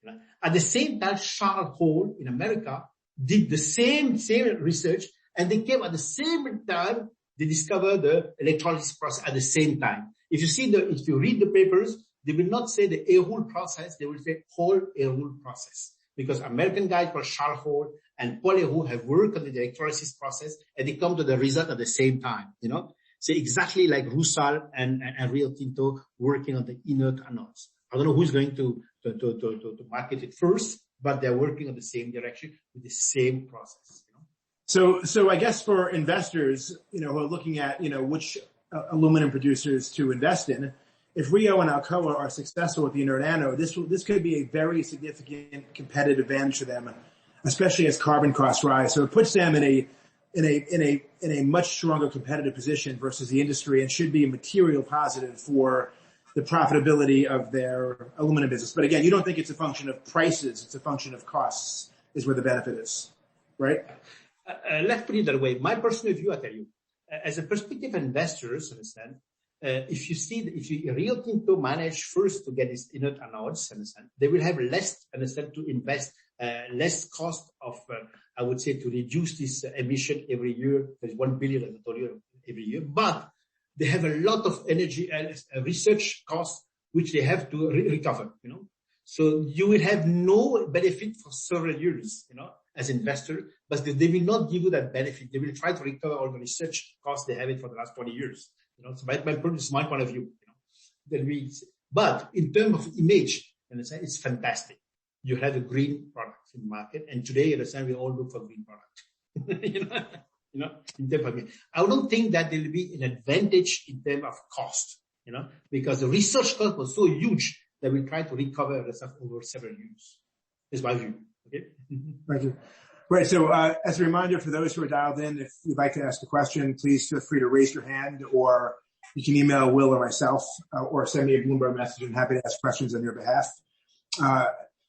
You know? At the same time, Charles Hall in America did the same research, and they came at the same time. They discovered the electrolysis process at the same time. If you read the papers, they will not say the Héroult process, they will say Hall-Héroult process. Because American guys called Charles Hall and Paul Héroult have worked on the electrolysis process, and they come to the result at the same time, you know. So exactly like Rusal and Rio Tinto working on the inert anodes. I don't know who's going to market it first, but they're working on the same direction with the same process. So I guess for investors, you know, who are looking at, you know, which aluminum producers to invest in, if Rio and Alcoa are successful with the inert anode, this could be a very significant competitive advantage for them, especially as carbon costs rise. So it puts them in a much stronger competitive position versus the industry, and should be a material positive for the profitability of their aluminum business. But again, you don't think it's a function of prices; it's a function of costs, is where the benefit is, right? Let's put it that way. My personal view, I tell you, as a prospective investors, understand, if Rio Tinto manage first to get its inert anodes, understand, they will have less, understand, to invest, less cost of, I would say, to reduce this emission every year. There's 1 billion, as I told you, every year, but they have a lot of energy and research costs which they have to recover, you know. So you will have no benefit for several years, you know, as investor, but they will not give you that benefit. They will try to recover all the research costs they have it for the last 20 years. You know, so this is my point of view. You know, but in terms of image, understand, it's fantastic. You have a green product in the market, and today, understand, we all look for green product. you know, in terms of, I don't think that there will be an advantage in terms of cost. You know, because the research cost was so huge that we try to recover the stuff over several years. Is my view. Okay. Thank you. Right. So, as a reminder for those who are dialed in, if you'd like to ask a question, please feel free to raise your hand, or you can email Will or myself, or send me a Bloomberg message. I'm happy to ask questions on your behalf.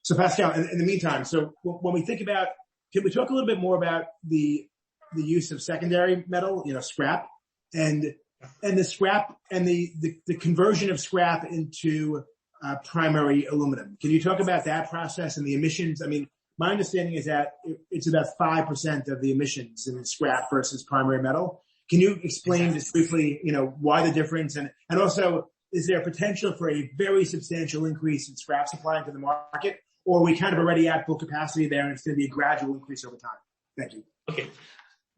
So Pascal, in the meantime, so when we think about, can we talk a little bit more about the use of secondary metal, you know, scrap, and the scrap and the conversion of scrap into primary aluminum? Can you talk about that process and the emissions? I mean, my understanding is that it's about 5% of the emissions in scrap versus primary metal. Can you explain just briefly, you know, why the difference, and also, is there potential for a very substantial increase in scrap supply into the market, or are we kind of already at full capacity there and it's going to be a gradual increase over time? Thank you. Okay.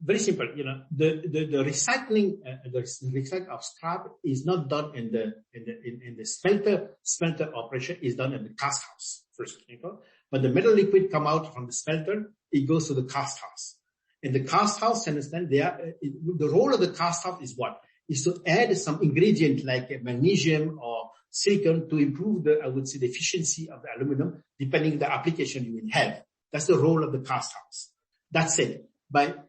Very simple. You know, the recycling, of scrap is not done in the smelter operation, is done in the cast house first, you know. But the metal liquid come out from the smelter, it goes to the cast house. In the cast house, understand, the role of the cast house is what? Is to add some ingredient like magnesium or silicon to improve the efficiency of the aluminum, depending on the application you will have. That's the role of the cast house. That's it. But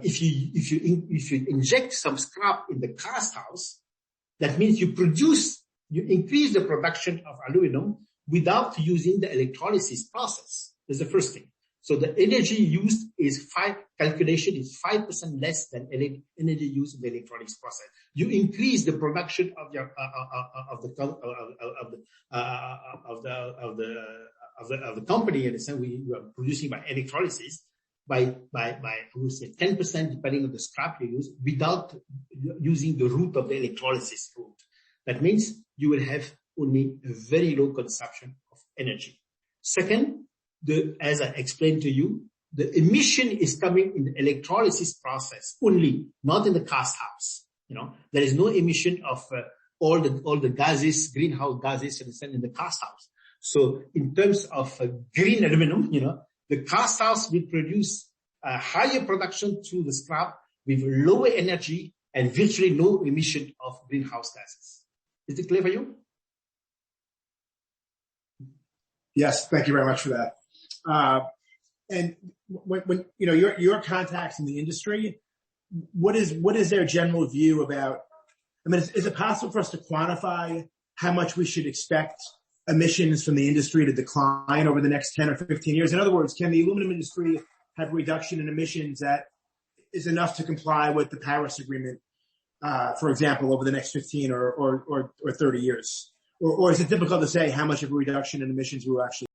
if you inject some scrap in the cast house, that means you increase the production of aluminum without using the electrolysis process. That's the first thing. So the energy used is 5% less than energy used in the electrolysis process. You increase the production of your of the company, and we are producing by electrolysis by I would say 10%, depending on the scrap you use, without using the route of the electrolysis route. That means you will have only a very low consumption of energy. Second, as I explained to you, the emission is coming in the electrolysis process only, not in the cast house. You know, there is no emission of all the gases, greenhouse gases, in the cast house. So in terms of green aluminum, you know, the cast house will produce a higher production through the scrap with lower energy and virtually no emission of greenhouse gases. Is it clear for you? Yes, thank you very much for that. And when you know your contacts in the industry, what is their general view about? I mean, is it possible for us to quantify how much we should expect emissions from the industry to decline over the next 10 or 15 years? In other words, can the aluminum industry have a reduction in emissions that is enough to comply with the Paris Agreement, for example, over the next 15 or 30 years? Or is it difficult to say how much of a reduction in emissions we will actually